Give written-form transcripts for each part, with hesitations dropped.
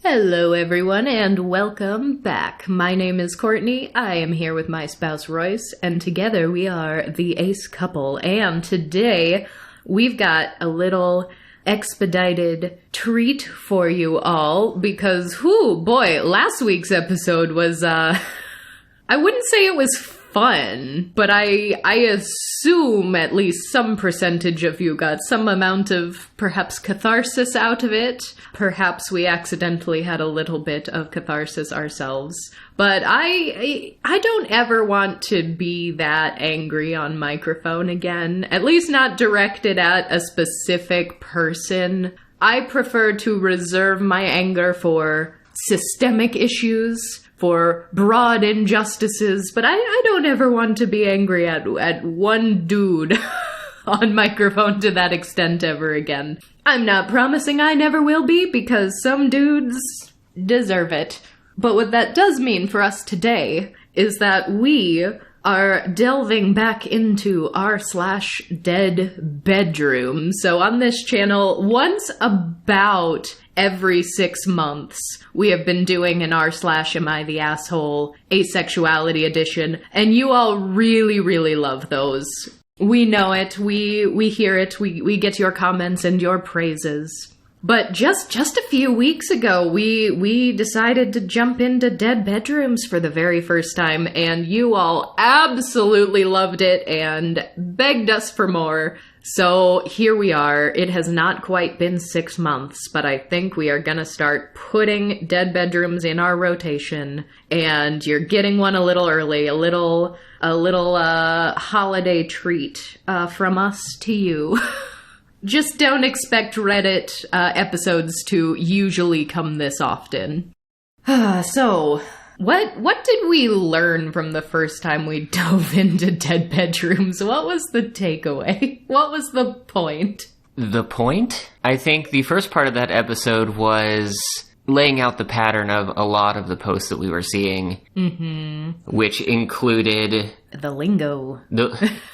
Hello everyone and welcome back. My name is Courtney, I am here with my spouse Royce, and together we are the Ace Couple, and today we've got a little expedited treat for you all because, last week's episode was, I wouldn't say it was fun, but I assume at least some percentage of you got some amount of perhaps catharsis out of it. Perhaps we accidentally had a little bit of catharsis ourselves. But I don't ever want to be that angry on microphone again, at least not directed at a specific person. I prefer to reserve my anger for systemic issues, for broad injustices, but I don't ever want to be angry at one dude on microphone to that extent ever again. I'm not promising I never will be, because some dudes deserve it. But what that does mean for us today is that we are delving back into r/DeadBedrooms. So on this channel, once about every 6 months, we have been doing an r/Am I the Asshole Asexuality edition, and you all really, really love those. We know it, we hear it, we get your comments and your praises. But just a few weeks ago, we decided to jump into DeadBedrooms for the very first time, and you all absolutely loved it and begged us for more. So here we are. It has not quite been 6 months, but I think we are gonna start putting DeadBedrooms in our rotation, and you're getting one a little early, a little holiday treat from us to you. Just don't expect Reddit episodes to usually come this often. So, what did we learn from the first time we dove into DeadBedrooms? What was the takeaway? What was the point? The point? I think the first part of that episode was laying out the pattern of a lot of the posts that we were seeing, which included the lingo.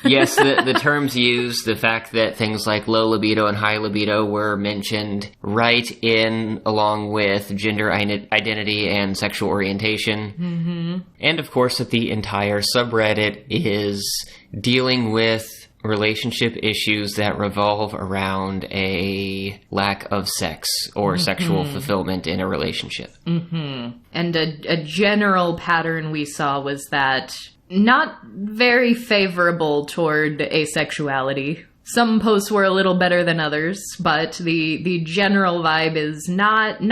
Yes, the terms used, the fact that things like low libido and high libido were mentioned right in along with gender identity and sexual orientation. And of course that the entire subreddit is dealing with relationship issues that revolve around a lack of sex or sexual fulfillment in a relationship. And a general pattern we saw was that not very favorable toward asexuality. Some posts were a little better than others, but the general vibe is not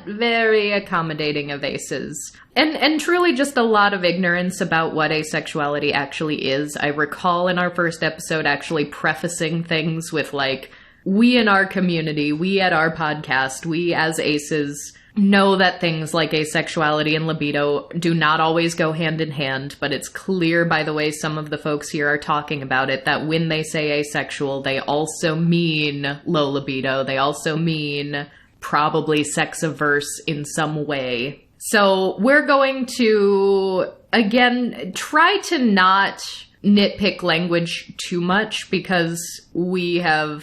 very accommodating of aces. And truly just a lot of ignorance about what asexuality actually is. I recall in our first episode actually prefacing things with like, we in our community, we at our podcast, we as aces know that things like asexuality and libido do not always go hand in hand, but it's clear by the way some of the folks here are talking about it that when they say asexual, they also mean low libido. They also mean probably sex-averse in some way. So we're going to, again, try to not nitpick language too much because we have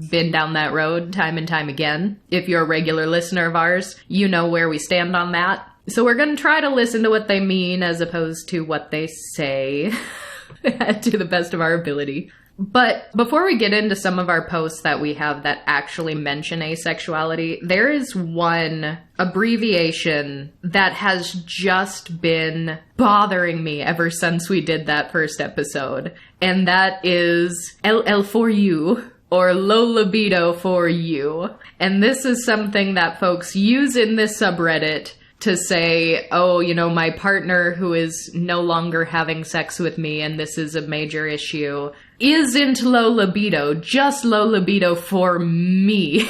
been down that road time and time again. If you're a regular listener of ours, you know where we stand on that. So we're going to try to listen to what they mean as opposed to what they say to the best of our ability. But before we get into some of our posts that we have that actually mention asexuality, there is one abbreviation that has just been bothering me ever since we did that first episode. And that is LL for you, or low libido for you. And this is something that folks use in this subreddit to say, oh, you know, my partner who is no longer having sex with me, and this is a major issue, isn't low libido, just low libido for me.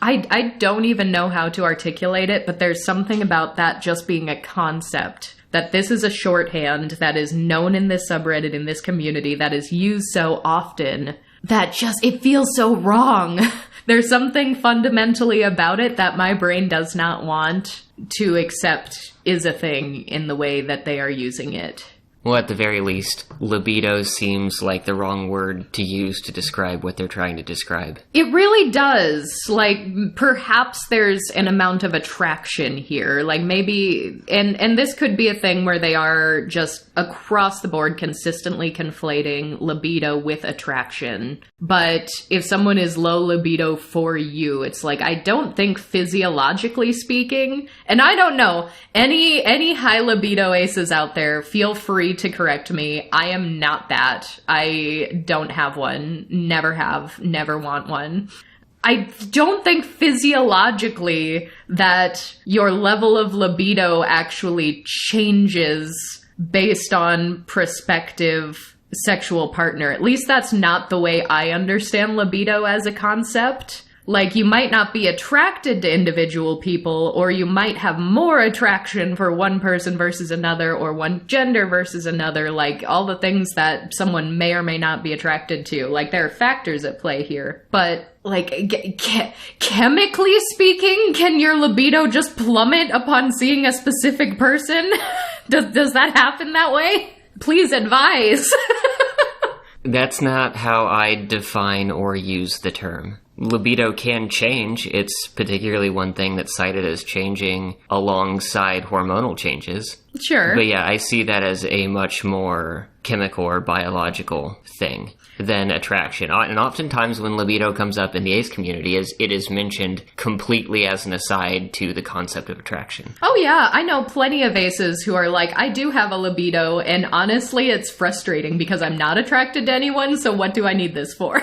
I don't even know how to articulate it, but there's something about that just being a concept, that this is a shorthand that is known in this subreddit, in this community, that is used so often, that just, it feels so wrong. There's something fundamentally about it that my brain does not want to accept is a thing in the way that they are using it. Well, at the very least, libido seems like the wrong word to use to describe what they're trying to describe. It really does. Like, perhaps there's an amount of attraction here. Like, maybe, and this could be a thing where they are just across the board consistently conflating libido with attraction. But if someone is low libido for you, it's like, I don't think physiologically speaking, and I don't know, any high libido aces out there, feel free to correct me. I am not that. I don't have one. Never have. Never want one. I don't think physiologically that your level of libido actually changes based on prospective sexual partner. At least that's not the way I understand libido as a concept. Like, you might not be attracted to individual people, or you might have more attraction for one person versus another, or one gender versus another, like, all the things that someone may or may not be attracted to. Like, there are factors at play here. But, like, chemically speaking, can your libido just plummet upon seeing a specific person? Does that happen that way? Please advise. That's not how I define or use the term. Libido can change. It's particularly one thing that's cited as changing alongside hormonal changes. Sure. But yeah, I see that as a much more chemical or biological thing than attraction. And oftentimes when libido comes up in the ace community, it is mentioned completely as an aside to the concept of attraction. Oh yeah, I know plenty of aces who are like, I do have a libido, and honestly it's frustrating because I'm not attracted to anyone, so what do I need this for?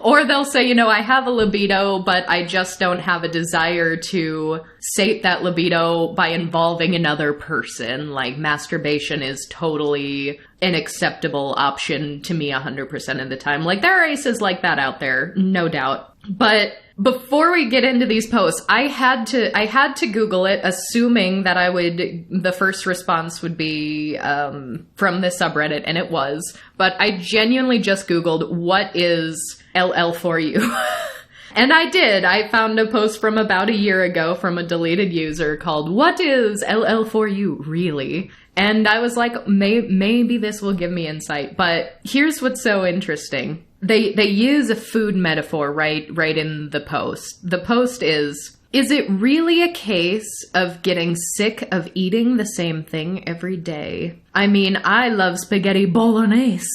Or they'll say, you know, I have a libido, but I just don't have a desire to sate that libido by involving another person. Like, masturbation is totally an acceptable option to me 100% of the time. Like, there are aces like that out there, no doubt. But before we get into these posts, I had to Google it, assuming that the first response would be from the subreddit, and it was. But I genuinely just Googled, what is LL for you? And I did. I found a post from about a year ago from a deleted user called, what is LL for you, really? And I was like, maybe this will give me insight. But here's what's so interesting. They use a food metaphor right in the post. The post is it really a case of getting sick of eating the same thing every day? I mean, I love spaghetti bolognese.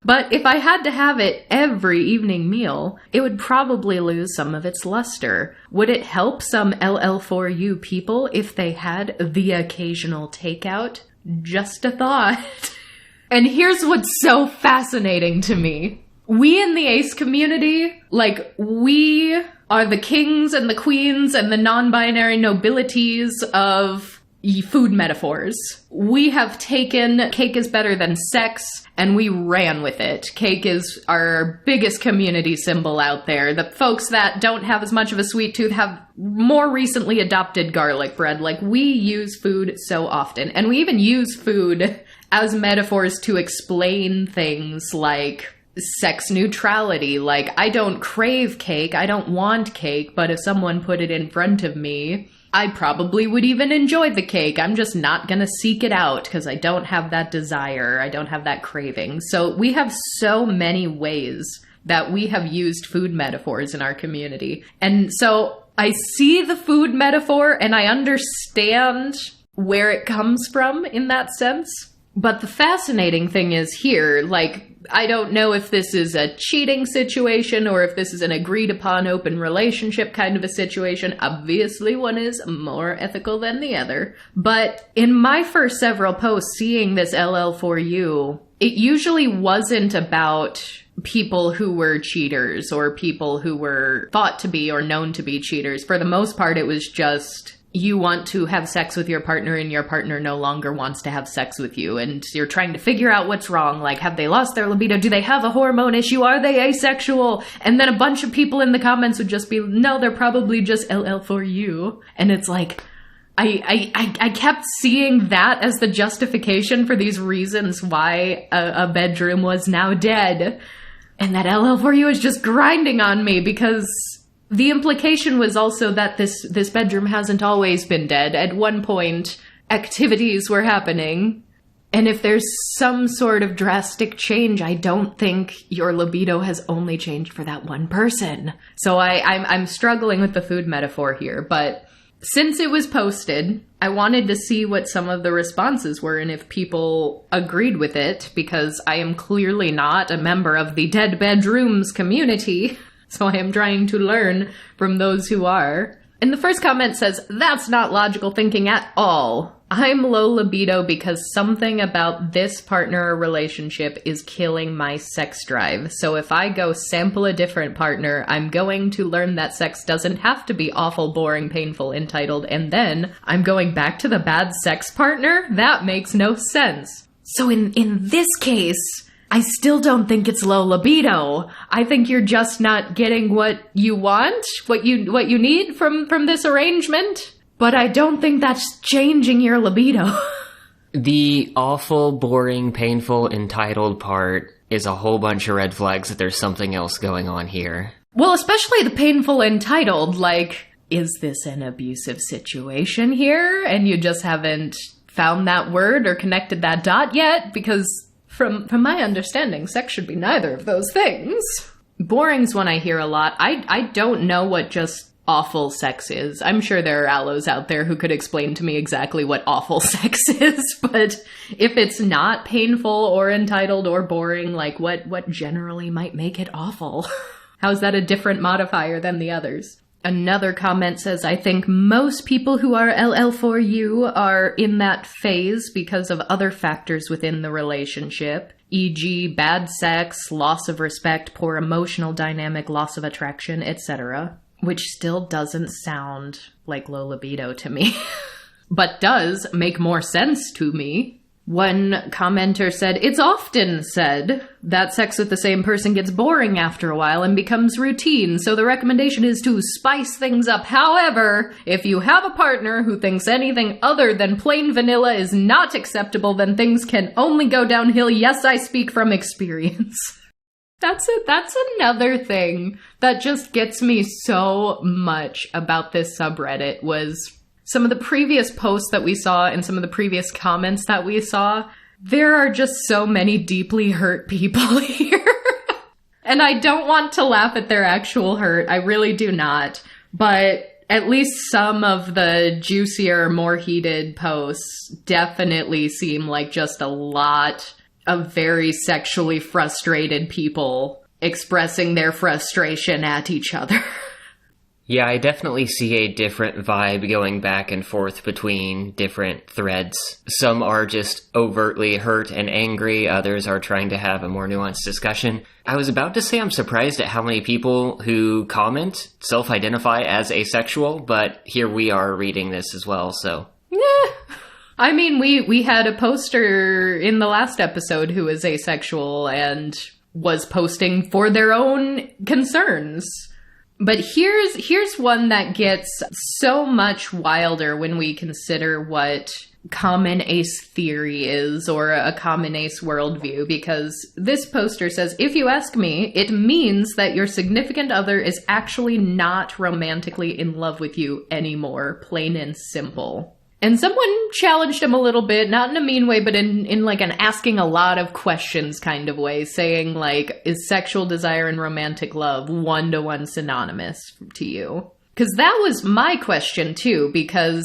But if I had to have it every evening meal, it would probably lose some of its luster. Would it help some LL4U people if they had the occasional takeout? Just a thought. And here's what's so fascinating to me. We in the ace community, like, we are the kings and the queens and the non-binary nobilities of food metaphors. We have taken cake is better than sex, and we ran with it. Cake is our biggest community symbol out there. The folks that don't have as much of a sweet tooth have more recently adopted garlic bread. Like, we use food so often. And we even use food as metaphors to explain things like sex neutrality. Like, I don't crave cake, I don't want cake, but if someone put it in front of me, I probably would even enjoy the cake. I'm just not gonna seek it out because I don't have that desire. I don't have that craving. So we have so many ways that we have used food metaphors in our community. And so I see the food metaphor and I understand where it comes from in that sense. But the fascinating thing is here, like, I don't know if this is a cheating situation or if this is an agreed upon open relationship kind of a situation. Obviously, one is more ethical than the other. But in my first several posts seeing this LL4U, it usually wasn't about people who were cheaters or people who were thought to be or known to be cheaters. For the most part, it was just, you want to have sex with your partner and your partner no longer wants to have sex with you, and you're trying to figure out what's wrong. Like, have they lost their libido? Do they have a hormone issue? Are they asexual? And then a bunch of people in the comments would just be, no, they're probably just LL4U. And it's like, I kept seeing that as the justification for these reasons why a bedroom was now dead. And that LL4U is just grinding on me because the implication was also that this bedroom hasn't always been dead. At one point, activities were happening, And if there's some sort of drastic change, I don't think your libido has only changed for that one person. So I'm struggling with the food metaphor here, but since it was posted, I wanted to see what some of the responses were and if people agreed with it, because I am clearly not a member of the DeadBedrooms community, so I am trying to learn from those who are. And the first comment says, "That's not logical thinking at all. I'm low libido because something about this partner or relationship is killing my sex drive. So if I go sample a different partner, I'm going to learn that sex doesn't have to be awful, boring, painful, entitled, and then I'm going back to the bad sex partner? That makes no sense." So in this case, I still don't think it's low libido. I think you're just not getting what you want, what you need from this arrangement. But I don't think that's changing your libido. The awful, boring, painful, entitled part is a whole bunch of red flags that there's something else going on here. Well, especially the painful entitled, like, is this an abusive situation here? And you just haven't found that word or connected that dot yet? Because from my understanding, sex should be neither of those things. Boring's one I hear a lot. I don't know what just awful sex is. I'm sure there are allos out there who could explain to me exactly what awful sex is, but if it's not painful or entitled or boring, like what generally might make it awful? How's that a different modifier than the others? Another comment says, "I think most people who are LL4U are in that phase because of other factors within the relationship, e.g. bad sex, loss of respect, poor emotional dynamic, loss of attraction, etc." Which still doesn't sound like low libido to me, but does make more sense to me. One commenter said, "It's often said that sex with the same person gets boring after a while and becomes routine, so the recommendation is to spice things up. However, if you have a partner who thinks anything other than plain vanilla is not acceptable, then things can only go downhill. Yes, I speak from experience." That's another thing that just gets me so much about this subreddit was some of the previous posts that we saw and some of the previous comments that we saw. There are just so many deeply hurt people here. And I don't want to laugh at their actual hurt. I really do not. But at least some of the juicier, more heated posts definitely seem like just a lot of very sexually frustrated people expressing their frustration at each other. Yeah, I definitely see a different vibe going back and forth between different threads. Some are just overtly hurt and angry, others are trying to have a more nuanced discussion. I was about to say I'm surprised at how many people who comment self-identify as asexual, but here we are reading this as well, so... Yeah. I mean, we had a poster in the last episode who was asexual and was posting for their own concerns. But here's one that gets so much wilder when we consider what common ace theory is, or a common ace worldview, because this poster says, "If you ask me, it means that your significant other is actually not romantically in love with you anymore, plain and simple." And someone challenged him a little bit, not in a mean way, but in like an asking a lot of questions kind of way, saying like, is sexual desire and romantic love one-to-one synonymous to you? Because that was my question too, because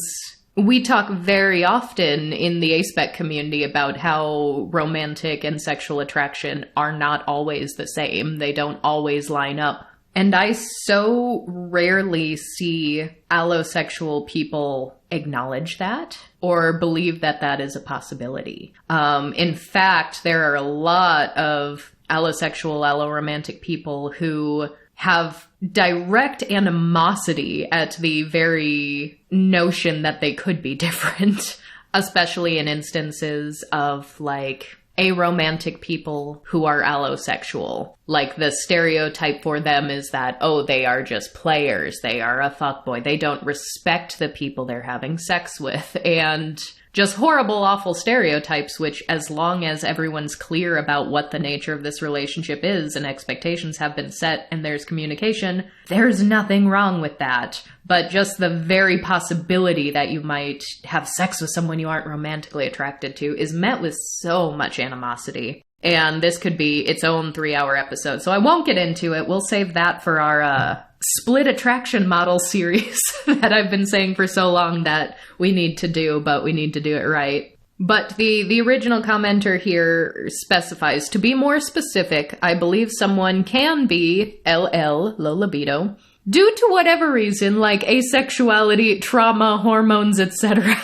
we talk very often in the aspec community about how romantic and sexual attraction are not always the same. They don't always line up. And I so rarely see allosexual people acknowledge that or believe that that is a possibility. In fact, there are a lot of allosexual, alloromantic people who have direct animosity at the very notion that they could be different, especially in instances of like aromantic people who are allosexual. Like, the stereotype for them is that, oh, they are just players. They are a fuckboy. They don't respect the people they're having sex with. And just horrible, awful stereotypes, which, as long as everyone's clear about what the nature of this relationship is and expectations have been set and there's communication, there's nothing wrong with that. But just the very possibility that you might have sex with someone you aren't romantically attracted to is met with so much animosity. And this could be its own 3-hour episode. So I won't get into it. We'll save that for our split attraction model series that I've been saying for so long that we need to do, but we need to do it right. But the original commenter here specifies, to be more specific, I believe someone can be LL, low libido, due to whatever reason, like asexuality, trauma, hormones, etc.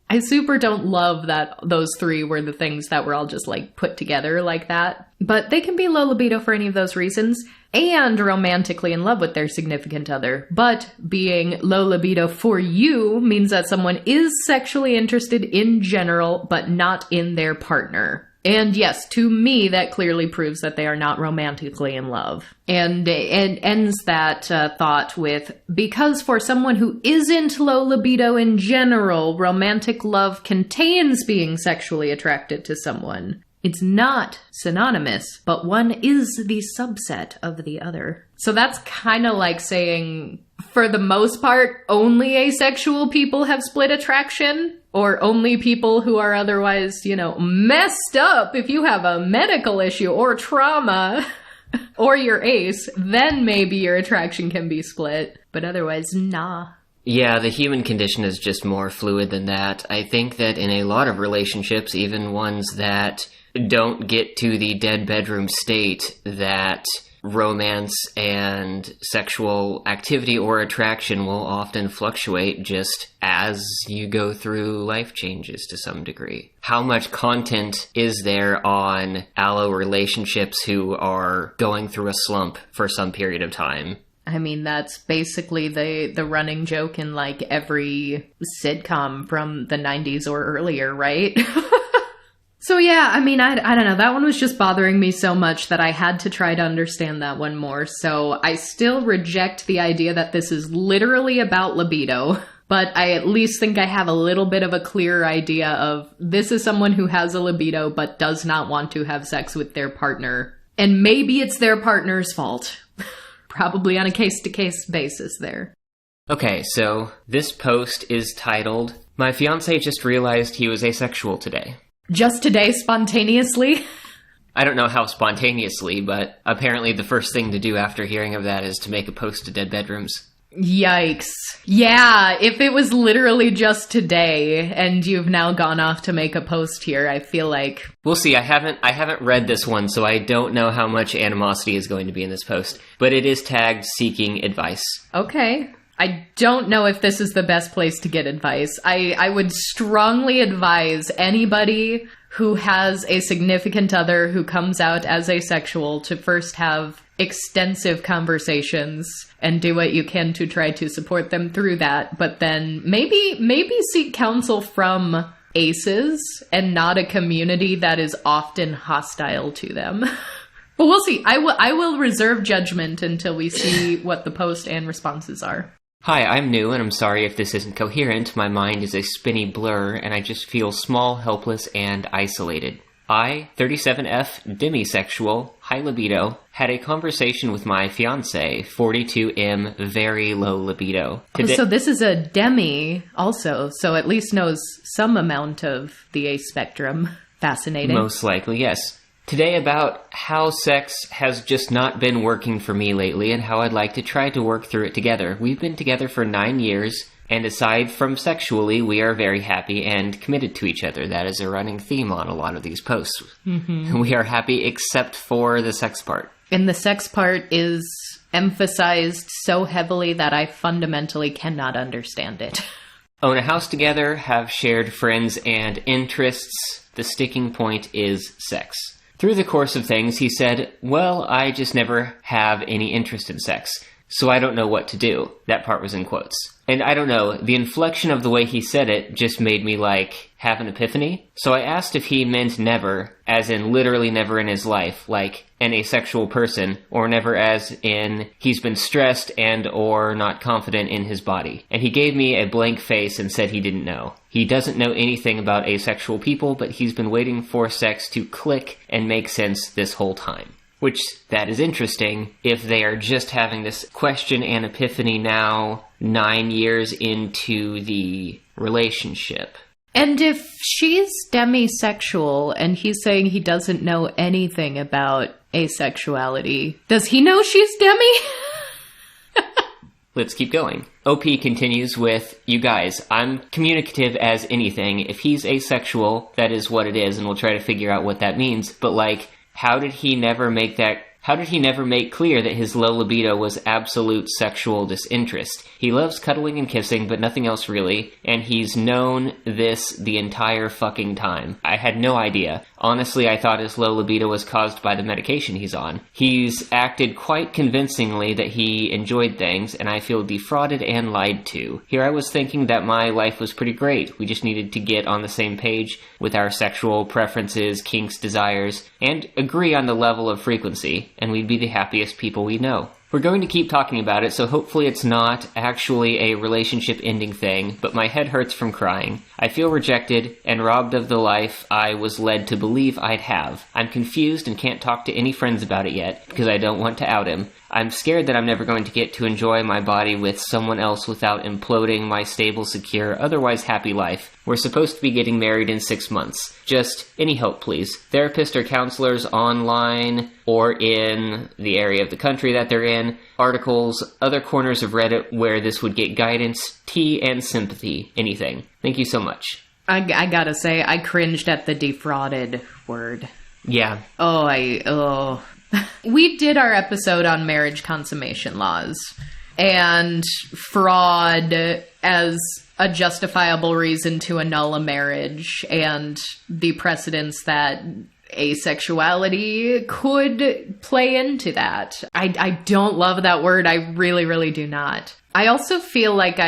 I super don't love that those three were the things that were all just, like, put together like that. But they can be low libido for any of those reasons, and romantically in love with their significant other. But being low libido for you means that someone is sexually interested in general, but not in their partner. And yes, to me, that clearly proves that they are not romantically in love. And ends that thought with, because for someone who isn't low libido in general, romantic love contains being sexually attracted to someone. It's not synonymous, but one is the subset of the other. So that's kind of like saying, for the most part, only asexual people have split attraction, or only people who are otherwise, messed up. If you have a medical issue or trauma, or you're ace, then maybe your attraction can be split, but otherwise, nah. Yeah, the human condition is just more fluid than that. I think that in a lot of relationships, even ones that don't get to the dead bedroom state, that romance and sexual activity or attraction will often fluctuate just as you go through life changes to some degree. How much content is there on allo relationships who are going through a slump for some period of time? I mean, that's basically the running joke in, like, every sitcom from the 90s or earlier, right? So yeah, I mean, I don't know. That one was just bothering me so much that I had to try to understand that one more. So I still reject the idea that this is literally about libido, but I at least think I have a little bit of a clearer idea of this is someone who has a libido but does not want to have sex with their partner. And maybe it's their partner's fault. Probably on a case-to-case basis there. Okay, so this post is titled, "My fiance just realized he was asexual today." Just today, spontaneously? I don't know how spontaneously, but apparently the first thing to do after hearing of that is to make a post to Dead Bedrooms. Yikes. Yeah, if it was literally just today, and you've now gone off to make a post here, I feel like... We'll see, I haven't read this one, so I don't know how much animosity is going to be in this post, but it is tagged seeking advice. Okay. I don't know if this is the best place to get advice. I would strongly advise anybody who has a significant other who comes out as asexual to first have extensive conversations and do what you can to try to support them through that. But then maybe seek counsel from aces and not a community that is often hostile to them. But we'll see. I will reserve judgment until we see what the post and responses are. Hi, I'm new, and I'm sorry if this isn't coherent. My mind is a spinny blur, and I just feel small, helpless, and isolated. I, 37F, demisexual, high libido, had a conversation with my fiance, 42M, very low libido. So this is a demi also, so at least knows some amount of the ace spectrum. Fascinating. Most likely, yes. Today about how sex has just not been working for me lately and how I'd like to try to work through it together. We've been together for 9 years, and aside from sexually, we are very happy and committed to each other. That is a running theme on a lot of these posts. Mm-hmm. We are happy except for the sex part. And the sex part is emphasized so heavily that I fundamentally cannot understand it. Own a house together, have shared friends and interests. The sticking point is sex. Through the course of things, he said, well, I just never have any interest in sex. so I don't know what to do. That part was in quotes. And I don't know, the inflection of the way he said it just made me, like, have an epiphany. So I asked if he meant never, as in literally never in his life, like an asexual person, or never as in he's been stressed and or not confident in his body. And he gave me a blank face and said he didn't know. He doesn't know anything about asexual people, but he's been waiting for sex to click and make sense this whole time. Which, that is interesting, if they are just having this question and epiphany now, 9 years into the relationship. And if she's demisexual and he's saying he doesn't know anything about asexuality, does he know she's demi? Let's keep going. OP continues with, you guys, I'm communicative as anything. If he's asexual, that is what it is, and we'll try to figure out what that means. But, like, how did he never make clear that his low libido was absolute sexual disinterest? He loves cuddling and kissing, but nothing else really, and he's known this the entire fucking time. I had no idea. Honestly, I thought his low libido was caused by the medication he's on. He's acted quite convincingly that he enjoyed things, and I feel defrauded and lied to. Here I was thinking that my life was pretty great. We just needed to get on the same page with our sexual preferences, kinks, desires, and agree on the level of frequency, and we'd be the happiest people we know. We're going to keep talking about it, so hopefully it's not actually a relationship-ending thing, but my head hurts from crying. I feel rejected and robbed of the life I was led to believe I'd have. I'm confused and can't talk to any friends about it yet, because I don't want to out him. I'm scared that I'm never going to get to enjoy my body with someone else without imploding my stable, secure, otherwise happy life. We're supposed to be getting married in 6 months. Just any help, please. Therapists or counselors online or in the area of the country that they're in, articles, other corners of Reddit where this would get guidance, tea, and sympathy. Anything. Thank you so much. I gotta say, I cringed at the defrauded word. Yeah. We did our episode on marriage consummation laws and fraud as a justifiable reason to annul a marriage and the precedents that asexuality could play into that. I don't love that word. I really, really do not. I also feel like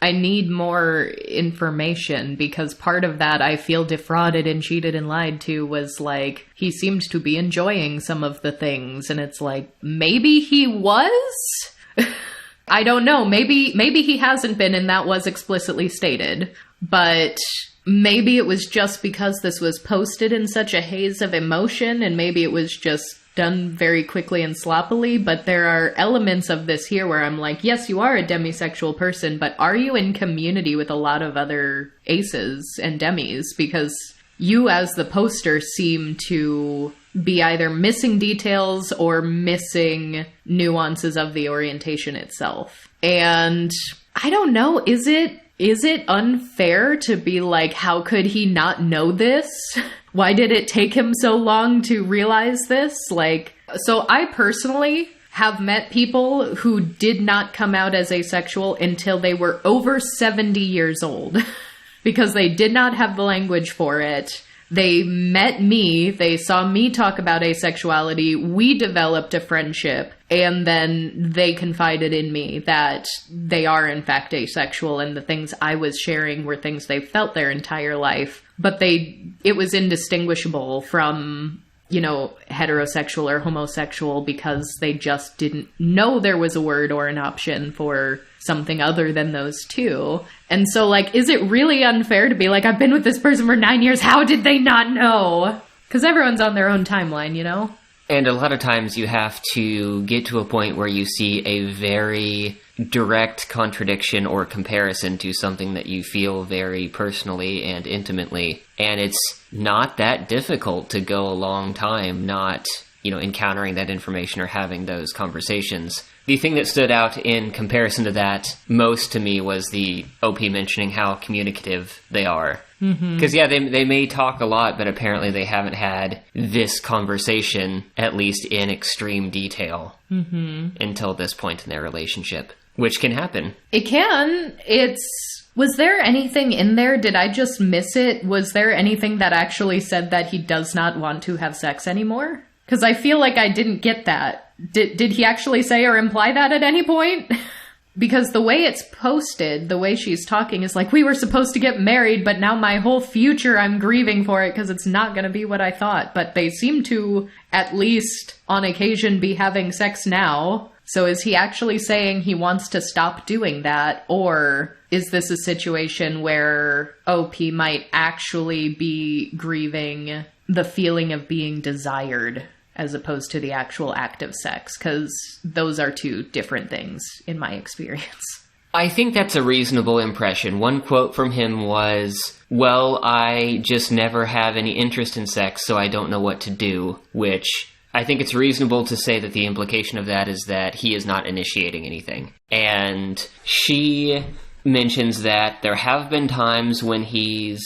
I need more information because part of that I feel defrauded and cheated and lied to was like, he seemed to be enjoying some of the things. And it's like, maybe he was? I don't know. Maybe he hasn't been and that was explicitly stated. But maybe it was just because this was posted in such a haze of emotion and maybe it was just done very quickly and sloppily, but there are elements of this here where I'm like, yes, you are a demisexual person, but are you in community with a lot of other aces and demis? Because you as the poster seem to be either missing details or missing nuances of the orientation itself. And I don't know, is it unfair to be like, how could he not know this? Why did it take him so long to realize this? Like, so I personally have met people who did not come out as asexual until they were over 70 years old because they did not have the language for it. They met me, they saw me talk about asexuality, we developed a friendship, and then they confided in me that they are in fact asexual and the things I was sharing were things they felt their entire life. But it was indistinguishable from, you know, heterosexual or homosexual because they just didn't know there was a word or an option for something other than those two. And so, like, is it really unfair to be like, I've been with this person for 9 years, how did they not know? Because everyone's on their own timeline, you know? And a lot of times you have to get to a point where you see a very direct contradiction or comparison to something that you feel very personally and intimately. And it's not that difficult to go a long time not, you know, encountering that information or having those conversations. The thing that stood out in comparison to that most to me was the OP mentioning how communicative they are. Because, yeah, they may talk a lot, but apparently they haven't had this conversation, at least in extreme detail, until this point in their relationship, which can happen. It can. Was there anything in there? Did I just miss it? Was there anything that actually said that he does not want to have sex anymore? Because I feel like I didn't get that. Did he actually say or imply that at any point? Because the way it's posted, the way she's talking is like, we were supposed to get married, but now my whole future I'm grieving for it because it's not going to be what I thought. But they seem to, at least on occasion, be having sex now. So is he actually saying he wants to stop doing that? Or is this a situation where OP might actually be grieving the feeling of being desired as opposed to the actual act of sex? Because those are two different things in my experience. I think that's a reasonable impression. One quote from him was, well, I just never have any interest in sex, so I don't know what to do, which I think it's reasonable to say that the implication of that is that he is not initiating anything. And she mentions that there have been times when he's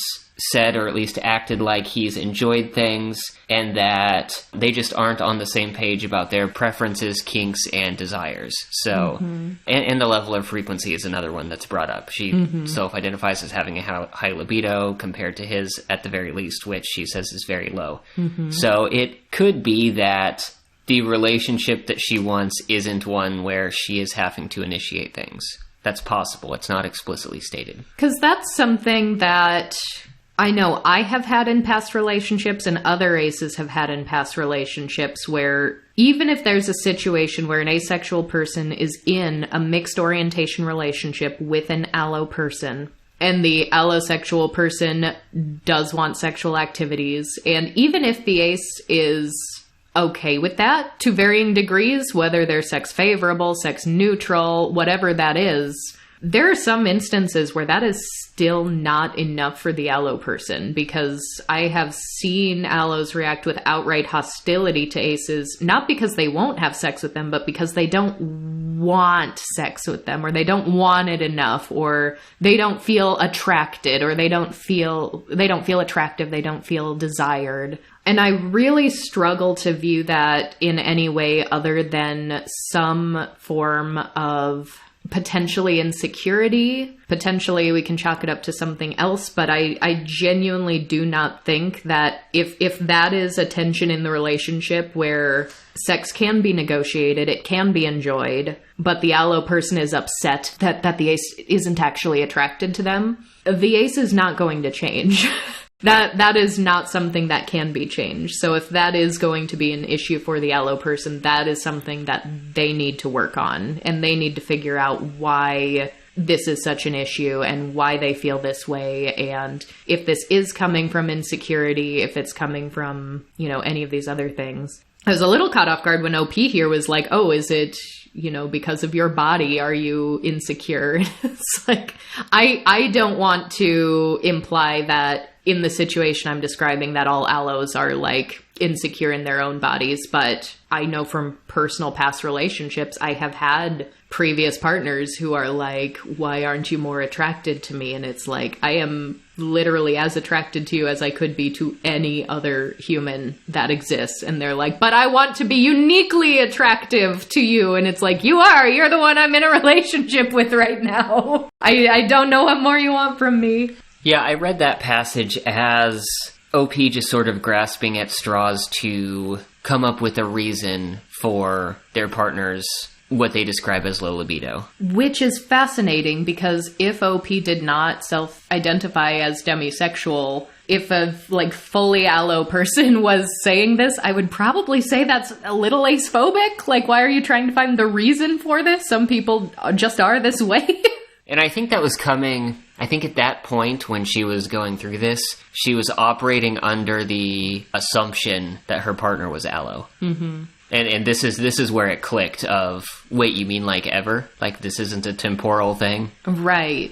said or at least acted like he's enjoyed things, and that they just aren't on the same page about their preferences, kinks, and desires. So, and the level of frequency is another one that's brought up. She self-identifies as having a high libido compared to his, at the very least, which she says is very low. So it could be that the relationship that she wants isn't one where she is having to initiate things. That's possible. It's not explicitly stated. Because that's something that I know I have had in past relationships and other aces have had in past relationships, where even if there's a situation where an asexual person is in a mixed orientation relationship with an allo person, and the allosexual person does want sexual activities, and even if the ace is okay with that to varying degrees, whether they're sex favorable, sex neutral, whatever that is, there are some instances where that is still not enough for the allo person, because I have seen allos react with outright hostility to aces, not because they won't have sex with them, but because they don't want sex with them, or they don't want it enough, or they don't feel attracted, or they don't feel attractive, they don't feel desired. And I really struggle to view that in any way other than some form of potentially insecurity. Potentially we can chalk it up to something else, but I genuinely do not think that if that is a tension in the relationship where sex can be negotiated, it can be enjoyed, but the allo person is upset that the ace isn't actually attracted to them, the ace is not going to change. That is not something that can be changed. So if that is going to be an issue for the allo person, that is something that they need to work on, and they need to figure out why this is such an issue and why they feel this way, and if this is coming from insecurity, if it's coming from, any of these other things. I was a little caught off guard when OP here was like, oh, is it, because of your body, are you insecure? It's like, I don't want to imply that in the situation I'm describing that all allos are like insecure in their own bodies, but I know from personal past relationships, I have had previous partners who are like, why aren't you more attracted to me? And it's like, I am literally as attracted to you as I could be to any other human that exists. And they're like, but I want to be uniquely attractive to you. And it's like, you're the one I'm in a relationship with right now. I don't know what more you want from me. Yeah, I read that passage as OP just sort of grasping at straws to come up with a reason for their partner's what they describe as low libido. Which is fascinating, because if OP did not self-identify as demisexual, if a fully allo person was saying this, I would probably say that's a little acephobic. Like, why are you trying to find the reason for this? Some people just are this way. And I think that was coming, I think at that point when she was going through this, she was operating under the assumption that her partner was allo. Mm-hmm. And this is where it clicked of, wait, you mean like ever? Like this isn't a temporal thing? Right.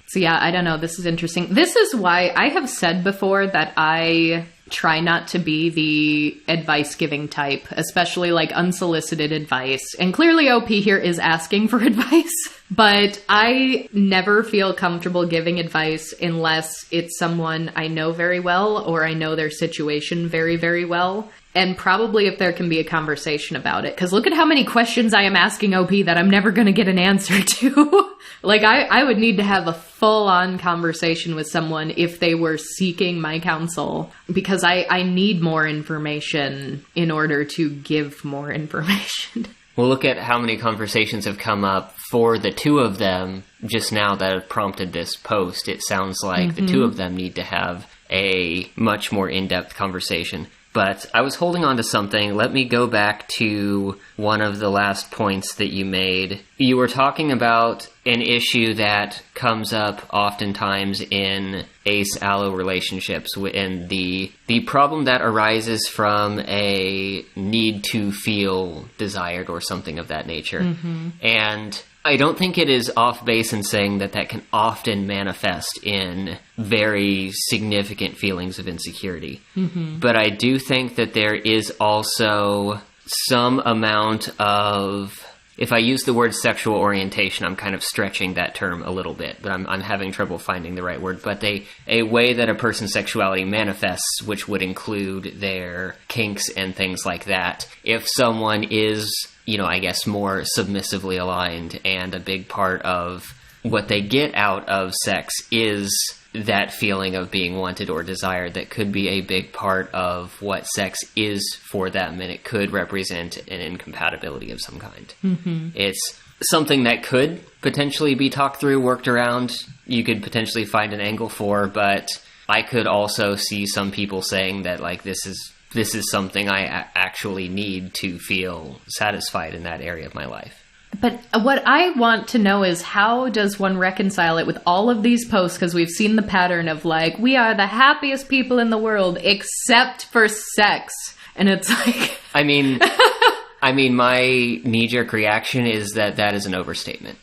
So yeah, I don't know. This is interesting. This is why I have said before that I try not to be the advice-giving type, especially like unsolicited advice. And clearly OP here is asking for advice, But I never feel comfortable giving advice unless it's someone I know very well or I know their situation very, very well. And probably if there can be a conversation about it. Because look at how many questions I am asking OP that I'm never going to get an answer to. Like, I would need to have a full-on conversation with someone if they were seeking my counsel. Because I need more information in order to give more information. Well, look at how many conversations have come up for the two of them just now that have prompted this post. It sounds like the two of them need to have a much more in-depth conversation. But I was holding on to something. Let me go back to one of the last points that you made. You were talking about an issue that comes up oftentimes in ace-allo relationships, and the problem that arises from a need to feel desired or something of that nature. And I don't think it is off base in saying that that can often manifest in very significant feelings of insecurity. But I do think that there is also some amount of, if I use the word sexual orientation, I'm kind of stretching that term a little bit, but I'm having trouble finding the right word. But a way that a person's sexuality manifests, which would include their kinks and things like that. If someone is, you know, I guess more submissively aligned, and a big part of what they get out of sex is that feeling of being wanted or desired, that could be a big part of what sex is for them, and it could represent an incompatibility of some kind. It's something that could potentially be talked through, worked around, you could potentially find an angle for, but I could also see some people saying that, like, this is something I actually need to feel satisfied in that area of my life. But what I want to know is, how does one reconcile it with all of these posts? Because we've seen the pattern of, like, we are the happiest people in the world except for sex. And it's like... I mean, my knee-jerk reaction is that that is an overstatement.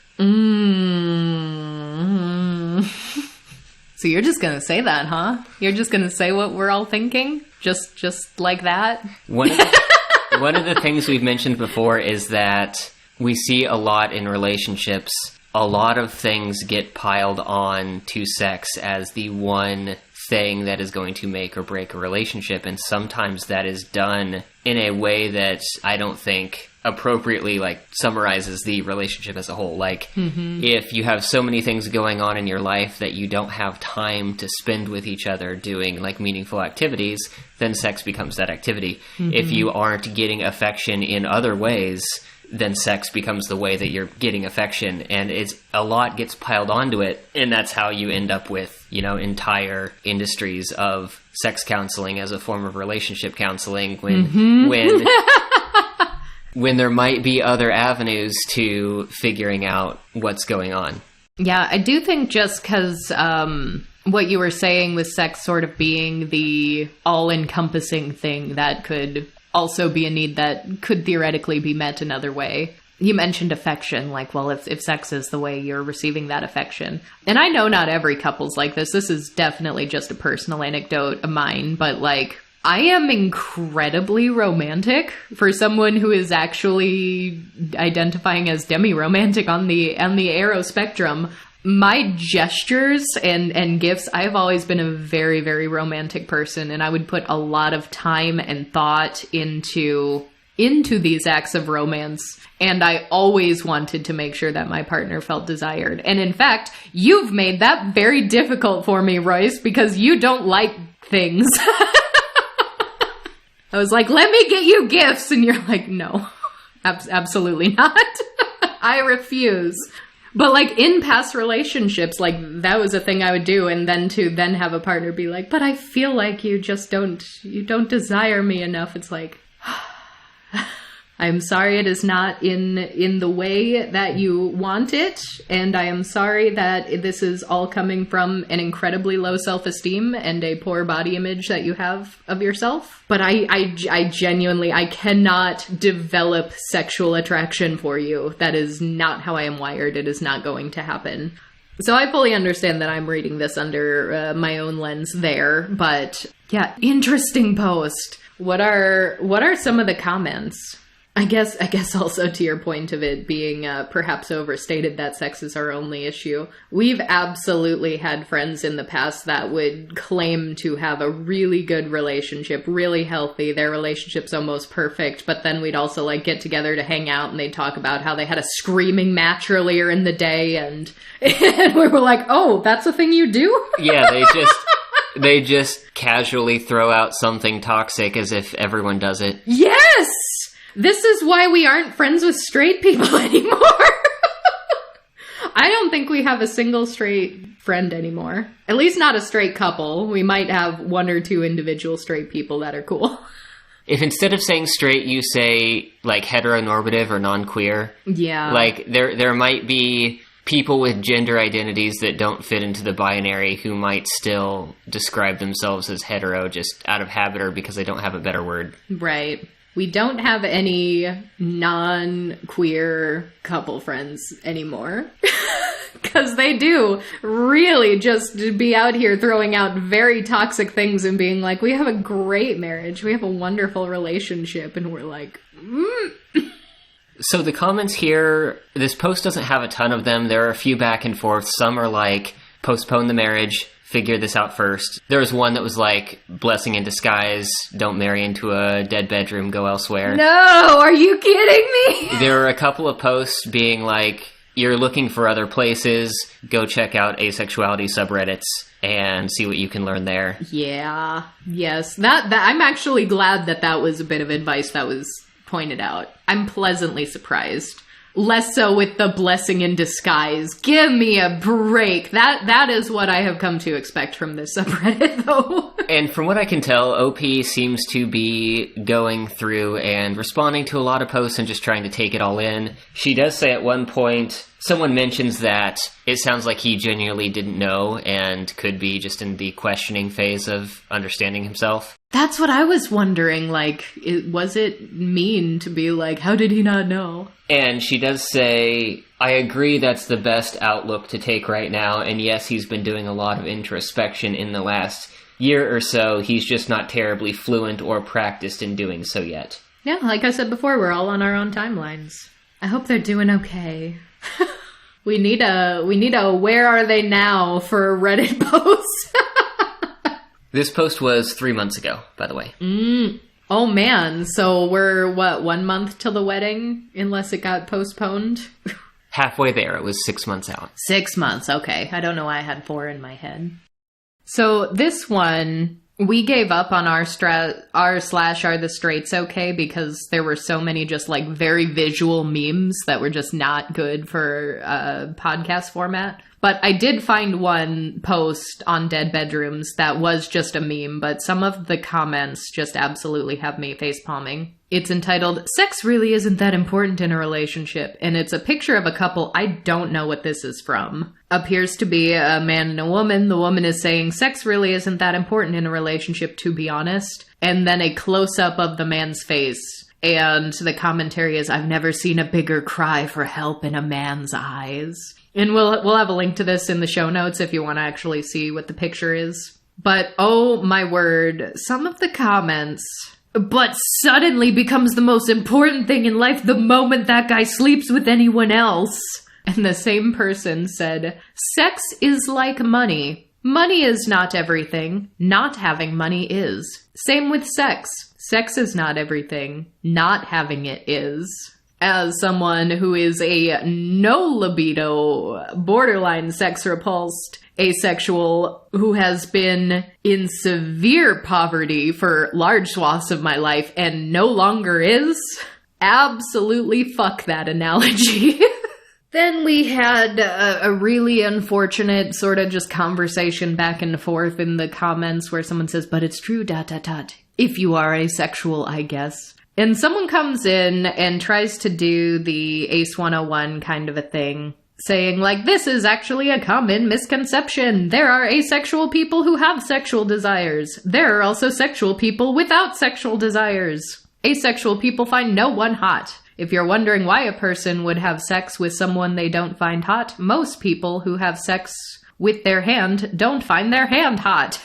So you're just going to say that, huh? You're just going to say what we're all thinking? Just like that? One of the things we've mentioned before is that we see a lot in relationships, a lot of things get piled on to sex as the one thing that is going to make or break a relationship, and sometimes that is done in a way that I don't think appropriately, like, summarizes the relationship as a whole. Like, if you have so many things going on in your life that you don't have time to spend with each other doing, like, meaningful activities, then sex becomes that activity. If you aren't getting affection in other ways, then sex becomes the way that you're getting affection, and a lot gets piled onto it, and that's how you end up with, you know, entire industries of sex counseling as a form of relationship counseling when there might be other avenues to figuring out what's going on. Yeah, I do think just because what you were saying with sex sort of being the all-encompassing thing that could also be a need that could theoretically be met another way. You mentioned affection, like, well, if sex is the way you're receiving that affection. And I know not every couple's like this. This is definitely just a personal anecdote of mine, but, like, I am incredibly romantic for someone who is actually identifying as demi-romantic on the arrow spectrum. My gestures and gifts, I've always been a very, very romantic person, and I would put a lot of time and thought into these acts of romance, and I always wanted to make sure that my partner felt desired. And in fact, you've made that very difficult for me, Royce, because you don't like things. I was like, let me get you gifts, and you're like, no, absolutely not. I refuse. But, like, in past relationships, like, that was a thing I would do, and then have a partner be like, but I feel like you don't desire me enough. It's like, I'm sorry it is not in the way that you want it, and I am sorry that this is all coming from an incredibly low self-esteem and a poor body image that you have of yourself. But I genuinely, I cannot develop sexual attraction for you. That is not how I am wired. It is not going to happen. So I fully understand that I'm reading this under my own lens there, but yeah, interesting post. What are some of the comments? I guess also to your point of it being perhaps overstated that sex is our only issue. We've absolutely had friends in the past that would claim to have a really good relationship, really healthy. Their relationship's almost perfect, but then we'd also like get together to hang out and they'd talk about how they had a screaming match earlier in the day and we were like, oh, that's a thing you do? Yeah, they just casually throw out something toxic as if everyone does it. Yes! This is why we aren't friends with straight people anymore. I don't think we have a single straight friend anymore. At least not a straight couple. We might have one or two individual straight people that are cool. If instead of saying straight, you say, like, heteronormative or non-queer. Yeah. Like, there might be people with gender identities that don't fit into the binary who might still describe themselves as hetero just out of habit or because they don't have a better word. Right. We don't have any non-queer couple friends anymore. Because they do really just be out here throwing out very toxic things and being like, we have a great marriage, we have a wonderful relationship, and we're like, So the comments here, this post doesn't have a ton of them. There are a few back and forth. Some are like, postpone the marriage, figure this out first. There was one that was like, blessing in disguise, don't marry into a dead bedroom, go elsewhere. No, are you kidding me? There are a couple of posts being like, you're looking for other places, go check out asexuality subreddits and see what you can learn there. Yeah, yes. That I'm actually glad that was a bit of advice that was pointed out. I'm pleasantly surprised. Less so with the blessing in disguise. Give me a break. That is what I have come to expect from this subreddit, though. And from what I can tell, OP seems to be going through and responding to a lot of posts and just trying to take it all in. She does say at one point, someone mentions that it sounds like he genuinely didn't know and could be just in the questioning phase of understanding himself. That's what I was wondering, like, was it mean to be like, how did he not know? And she does say, I agree that's the best outlook to take right now, and yes, he's been doing a lot of introspection in the last year or so, he's just not terribly fluent or practiced in doing so yet. Yeah, like I said before, we're all on our own timelines. I hope they're doing okay. We need a where are they now for a Reddit post. This post was 3 months ago, by the way. Oh man, so we're, 1 month till the wedding, unless it got postponed? Halfway there, it was 6 months out. 6 months, okay. I don't know why I had 4 in my head. So this one, we gave up on r/are the straights okay because there were so many just like very visual memes that were just not good for podcast format. But I did find one post on DeadBedrooms that was just a meme, but some of the comments just absolutely have me facepalming. It's entitled, Sex Really Isn't That Important in a Relationship, and it's a picture of a couple. I don't know what this is from. Appears to be a man and a woman. The woman is saying, sex really isn't that important in a relationship, to be honest. And then a close-up of the man's face. And the commentary is, I've never seen a bigger cry for help in a man's eyes. And we'll have a link to this in the show notes if you want to actually see what the picture is. But, oh my word, some of the comments... But suddenly becomes the most important thing in life the moment that guy sleeps with anyone else. And the same person said, sex is like money. Money is not everything. Not having money is. Same with sex. Sex is not everything. Not having it is. As someone who is a no libido, borderline sex repulsed, asexual, who has been in severe poverty for large swaths of my life and no longer is, absolutely fuck that analogy. Then we had a really unfortunate sort of just conversation back and forth in the comments where someone says, but it's true, ... If you are asexual, I guess. And someone comes in and tries to do the Ace 101 kind of a thing, saying, like, this is actually a common misconception. There are asexual people who have sexual desires. There are also sexual people without sexual desires. Asexual people find no one hot. If you're wondering why a person would have sex with someone they don't find hot, most people who have sex with their hand don't find their hand hot.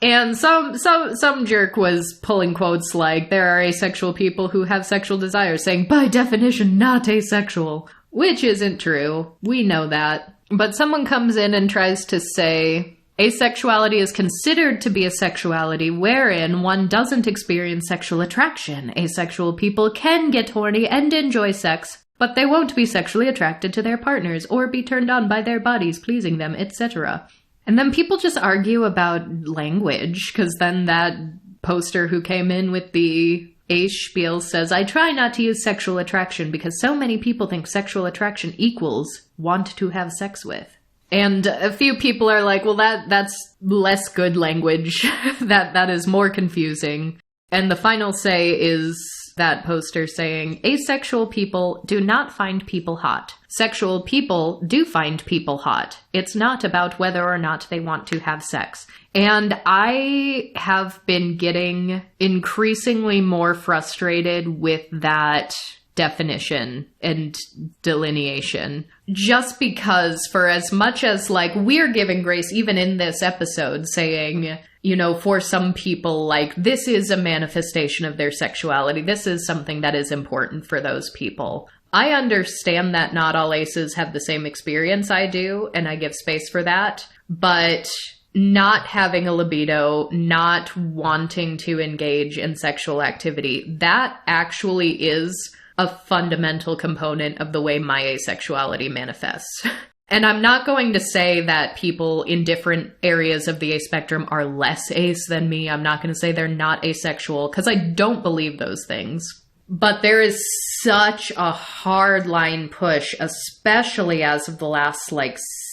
And some jerk was pulling quotes like, there are asexual people who have sexual desires, saying, by definition, not asexual. Which isn't true. We know that. But someone comes in and tries to say, asexuality is considered to be a sexuality wherein one doesn't experience sexual attraction. Asexual people can get horny and enjoy sex, but they won't be sexually attracted to their partners or be turned on by their bodies pleasing them, etc. And then people just argue about language, because then that poster who came in with the ace spiel says, I try not to use sexual attraction because so many people think sexual attraction equals want to have sex with. And a few people are like, well, that's less good language. that is more confusing. And the final say is that poster saying, asexual people do not find people hot. Sexual people do find people hot. It's not about whether or not they want to have sex. And I have been getting increasingly more frustrated with that definition and delineation. Just because for as much as like we're giving grace even in this episode saying, you know, for some people, like this is a manifestation of their sexuality. This is something that is important for those people. I understand that not all aces have the same experience I do, and I give space for that. But not having a libido, not wanting to engage in sexual activity, that actually is a fundamental component of the way my asexuality manifests. And I'm not going to say that people in different areas of the ace spectrum are less ace than me. I'm not going to say they're not asexual, because I don't believe those things. But there is such a hard line push, especially as of the last,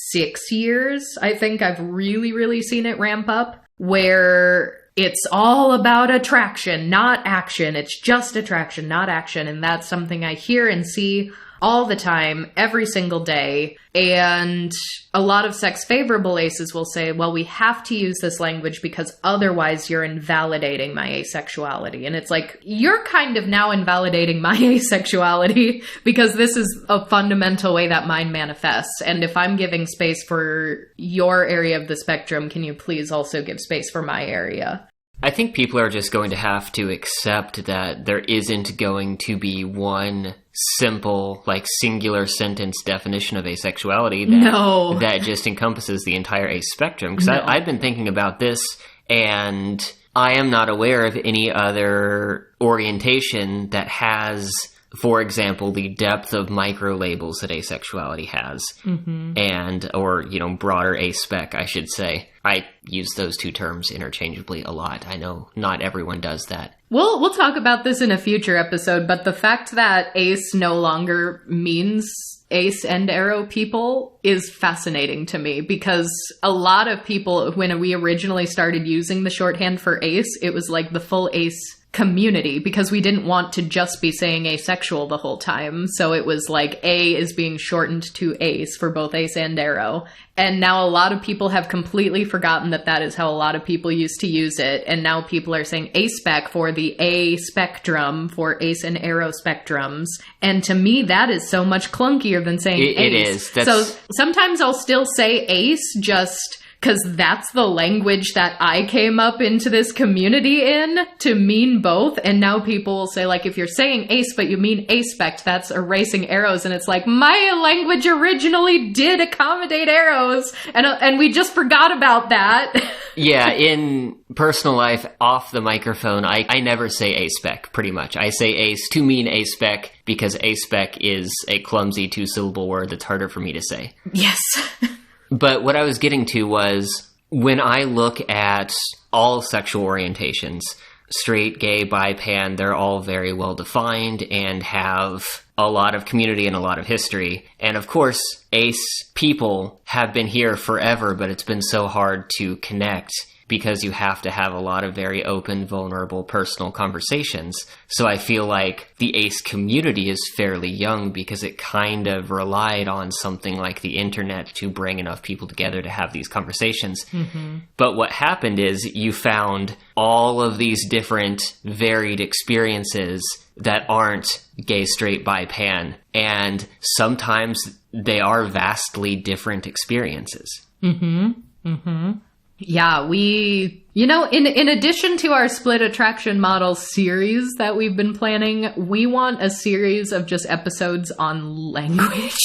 6 years. I think I've really seen it ramp up, where it's all about attraction, not action. It's just attraction, not action. And that's something I hear and see all the time, every single day. And a lot of sex-favorable aces will say, well, we have to use this language because otherwise you're invalidating my asexuality. And it's like, you're kind of now invalidating my asexuality because this is a fundamental way that mine manifests. And if I'm giving space for your area of the spectrum, can you please also give space for my area? I think people are just going to have to accept that there isn't going to be one simple, singular sentence definition of asexuality that just encompasses the entire ace spectrum. Because I've been thinking about this, and I am not aware of any other orientation that has, for example, the depth of micro labels that asexuality has, or broader ace spec, I should say. I use those two terms interchangeably a lot. I know not everyone does that. We'll talk about this in a future episode, but the fact that ace no longer means ace and arrow people is fascinating to me, because a lot of people, when we originally started using the shorthand for ace, it was like the full ace community, because we didn't want to just be saying asexual the whole time. So it was like A is being shortened to ace for both ace and arrow. And now a lot of people have completely forgotten that is how a lot of people used to use it. And now people are saying aspec for the A spectrum, for ace and arrow spectrums. And to me, that is so much clunkier than saying ace. It is. So sometimes I'll still say ace just because that's the language that I came up into this community in to mean both. And now people will say, if you're saying ace, but you mean aspect, that's erasing arrows. And it's like, my language originally did accommodate arrows. And we just forgot about that. Yeah, in personal life, off the microphone, I never say aspec, pretty much. I say ace to mean aspec because aspec is a clumsy two-syllable word that's harder for me to say. Yes. But what I was getting to was, when I look at all sexual orientations, straight, gay, bi, pan, they're all very well defined and have a lot of community and a lot of history. And of course, ace people have been here forever, but it's been so hard to connect because you have to have a lot of very open, vulnerable, personal conversations. So I feel like the ace community is fairly young because it kind of relied on something like the internet to bring enough people together to have these conversations. But what happened is you found all of these different varied experiences that aren't gay, straight, bi, pan. And sometimes they are vastly different experiences. Yeah, in addition to our split attraction model series that we've been planning, we want a series of just episodes on language.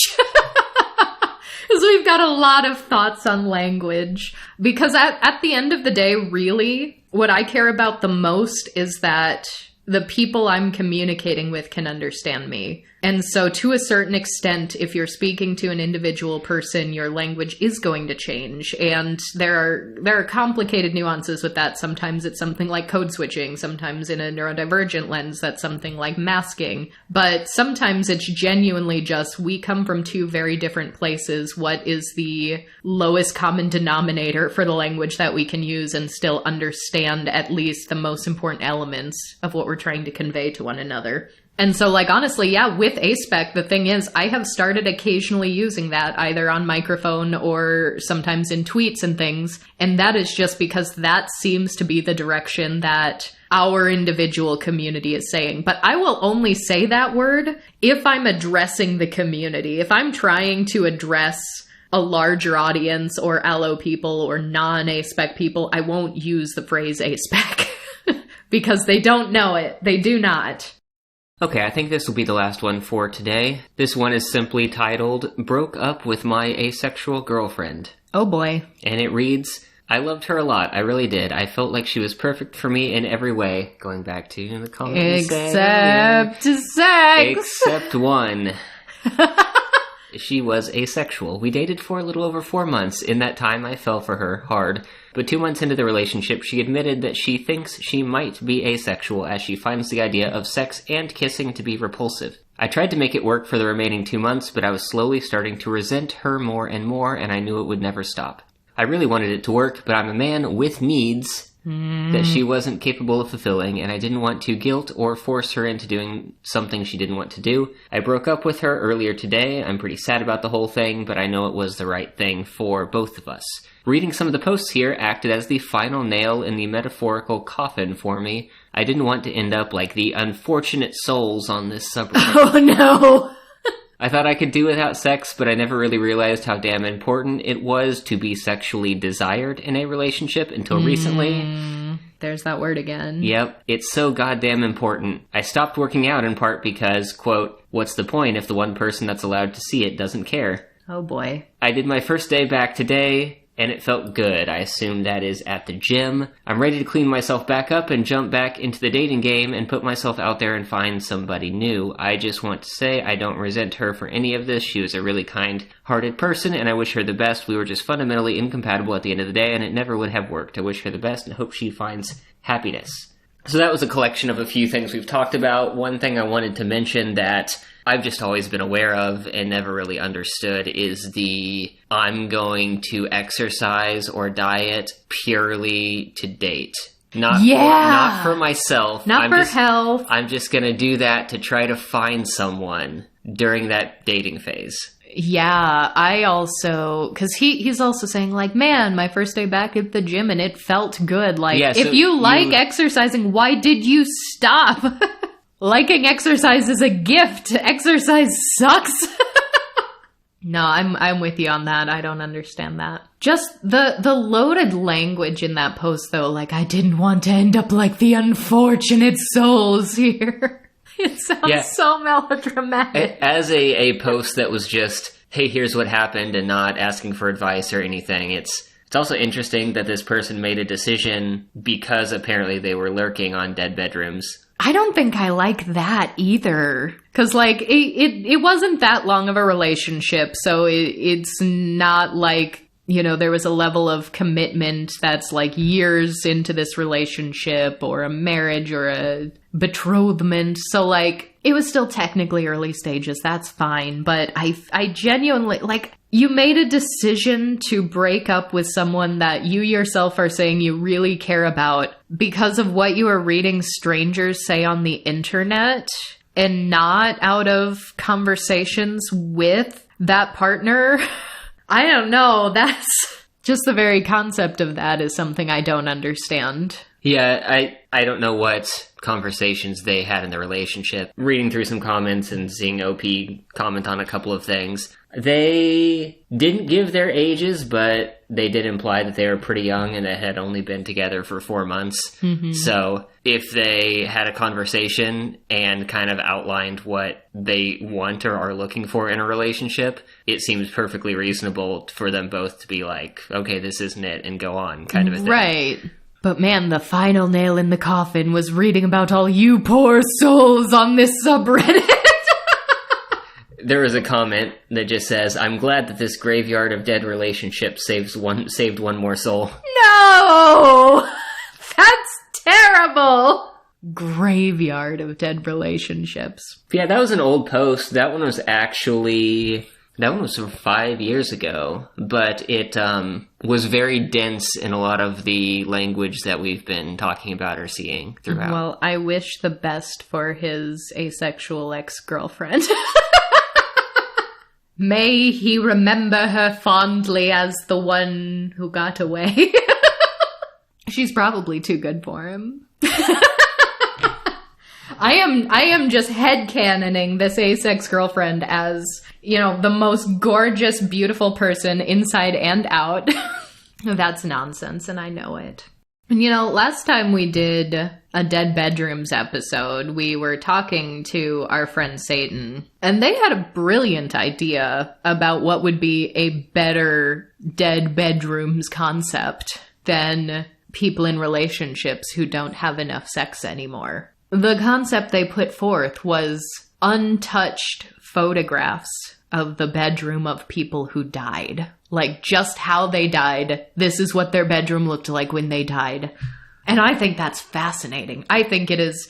Because we've got a lot of thoughts on language. Because at the end of the day, really, what I care about the most is that the people I'm communicating with can understand me. And so to a certain extent, if you're speaking to an individual person, your language is going to change. And there are complicated nuances with that. Sometimes it's something like code switching. Sometimes in a neurodivergent lens, that's something like masking. But sometimes it's genuinely just, we come from two very different places. What is the lowest common denominator for the language that we can use and still understand at least the most important elements of what we're trying to convey to one another? And so, honestly, yeah, with ASPEC, the thing is, I have started occasionally using that either on microphone or sometimes in tweets and things. And that is just because that seems to be the direction that our individual community is saying. But I will only say that word if I'm addressing the community. If I'm trying to address a larger audience or allo people or non-ASPEC people, I won't use the phrase ASPEC because they don't know it. They do not. Okay, I think this will be the last one for today. This one is simply titled, Broke Up With My Asexual Girlfriend. Oh boy. And it reads, I loved her a lot, I really did. I felt like she was perfect for me in every way. Going back to the comment. Except sex! Except one. She was asexual. We dated for a little over 4 months. In that time, I fell for her hard. But 2 months into the relationship, she admitted that she thinks she might be asexual as she finds the idea of sex and kissing to be repulsive. I tried to make it work for the remaining 2 months, but I was slowly starting to resent her more, and I knew it would never stop. I really wanted it to work, but I'm a man with needs that she wasn't capable of fulfilling, and I didn't want to guilt or force her into doing something she didn't want to do. I broke up with her earlier today. I'm pretty sad about the whole thing, but I know it was the right thing for both of us. Reading some of the posts here acted as the final nail in the metaphorical coffin for me. I didn't want to end up like the unfortunate souls on this subreddit. Oh no! I thought I could do without sex, but I never really realized how damn important it was to be sexually desired in a relationship until recently. There's that word again. Yep, it's so goddamn important. I stopped working out in part because, quote, what's the point if the one person that's allowed to see it doesn't care? Oh boy. I did my first day back today, and it felt good. I assume that is at the gym. I'm ready to clean myself back up and jump back into the dating game and put myself out there and find somebody new. I just want to say I don't resent her for any of this. She was a really kind-hearted person, and I wish her the best. We were just fundamentally incompatible at the end of the day, and it never would have worked. I wish her the best and hope she finds happiness. So that was a collection of a few things we've talked about. One thing I wanted to mention that I've just always been aware of and never really understood is the I'm going to exercise or diet purely to date. Not for myself. Not for health. I'm just going to do that to try to find someone during that dating phase. Yeah, I also, because he's also saying, man, my first day back at the gym and it felt good. If you like exercising, why did you stop? Liking exercise is a gift. Exercise sucks. No, I'm with you on that. I don't understand that. Just the loaded language in that post, though, I didn't want to end up like the unfortunate souls here. It sounds so melodramatic. As a post that was just, hey, here's what happened and not asking for advice or anything, it's also interesting that this person made a decision because apparently they were lurking on DeadBedrooms. I don't think I like that either. Because, it wasn't that long of a relationship, so it's not like, there was a level of commitment that's years into this relationship or a marriage or a betrothment. So, it was still technically early stages. That's fine. But I genuinely, you made a decision to break up with someone that you yourself are saying you really care about because of what you are reading strangers say on the internet and not out of conversations with that partner. I don't know. That's just the very concept of that is something I don't understand. Yeah, I don't know what conversations they had in the relationship. Reading through some comments and seeing OP comment on a couple of things, they didn't give their ages, but they did imply that they were pretty young and that had only been together for 4 months. Mm-hmm. So if they had a conversation and kind of outlined what they want or are looking for in a relationship, it seems perfectly reasonable for them both to be like, okay, this isn't it, and go on, kind of a thing. Right. But man, the final nail in the coffin was reading about all you poor souls on this subreddit. There is a comment that just says, I'm glad that this graveyard of dead relationships saved one more soul. No! That's terrible! Graveyard of dead relationships. Yeah, that was an old post. That one was from 5 years ago, but it was very dense in a lot of the language that we've been talking about or seeing throughout. Well, I wish the best for his asexual ex-girlfriend. May he remember her fondly as the one who got away. She's probably too good for him. I am just headcanoning this asex girlfriend as, you know, the most gorgeous, beautiful person inside and out. That's nonsense, and I know it. And, you know, last time we did a Dead Bedrooms episode, we were talking to our friend Satan, and they had a brilliant idea about what would be a better Dead Bedrooms concept than people in relationships who don't have enough sex anymore. The concept they put forth was untouched photographs of the bedroom of people who died. Like, just how they died. This is what their bedroom looked like when they died. And I think that's fascinating. I think it is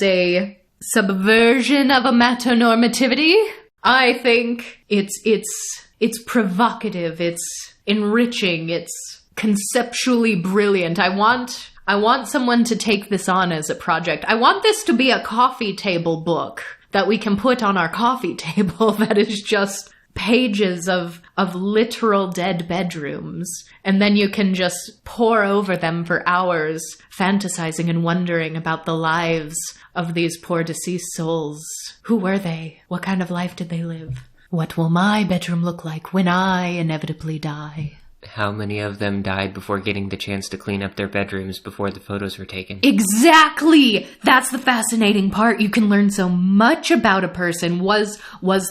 a subversion of a metanormativity. I think it's provocative, it's enriching, it's conceptually brilliant. I want someone to take this on as a project. I want this to be a coffee table book that we can put on our coffee table that is just pages of literal dead bedrooms. And then you can just pore over them for hours, fantasizing and wondering about the lives of these poor deceased souls. Who were they? What kind of life did they live? What will my bedroom look like when I inevitably die? How many of them died before getting the chance to clean up their bedrooms before the photos were taken? Exactly! That's the fascinating part. You can learn so much about a person. Was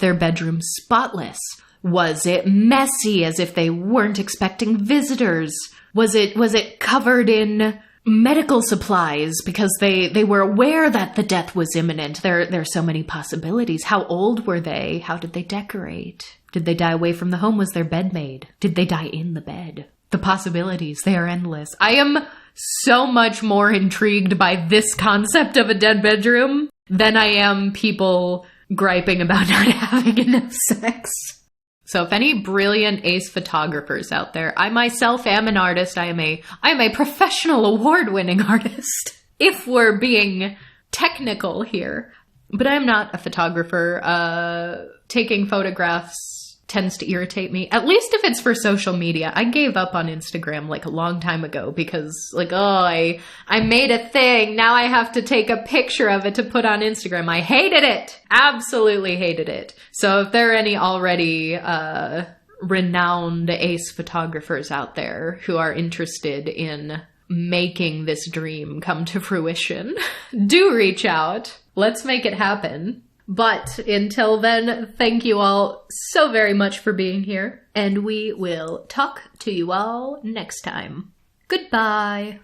their bedroom spotless? Was it messy as if they weren't expecting visitors? Was it covered in medical supplies because they were aware that the death was imminent? There are so many possibilities. How old were they? How did they decorate? Did they die away from the home? Was their bed made? Did they die in the bed? The possibilities, they are endless. I am so much more intrigued by this concept of a dead bedroom than I am people griping about not having enough sex. So if any brilliant ace photographers out there, I myself am an artist. I am a professional award-winning artist, if we're being technical here. But I'm not a photographer. Taking photographs tends to irritate me, at least if it's for social media. I gave up on Instagram like a long time ago because I made a thing. Now I have to take a picture of it to put on Instagram. I hated it. Absolutely hated it. So if there are any already renowned ace photographers out there who are interested in making this dream come to fruition, do reach out. Let's make it happen. But until then, thank you all so very much for being here, and we will talk to you all next time. Goodbye.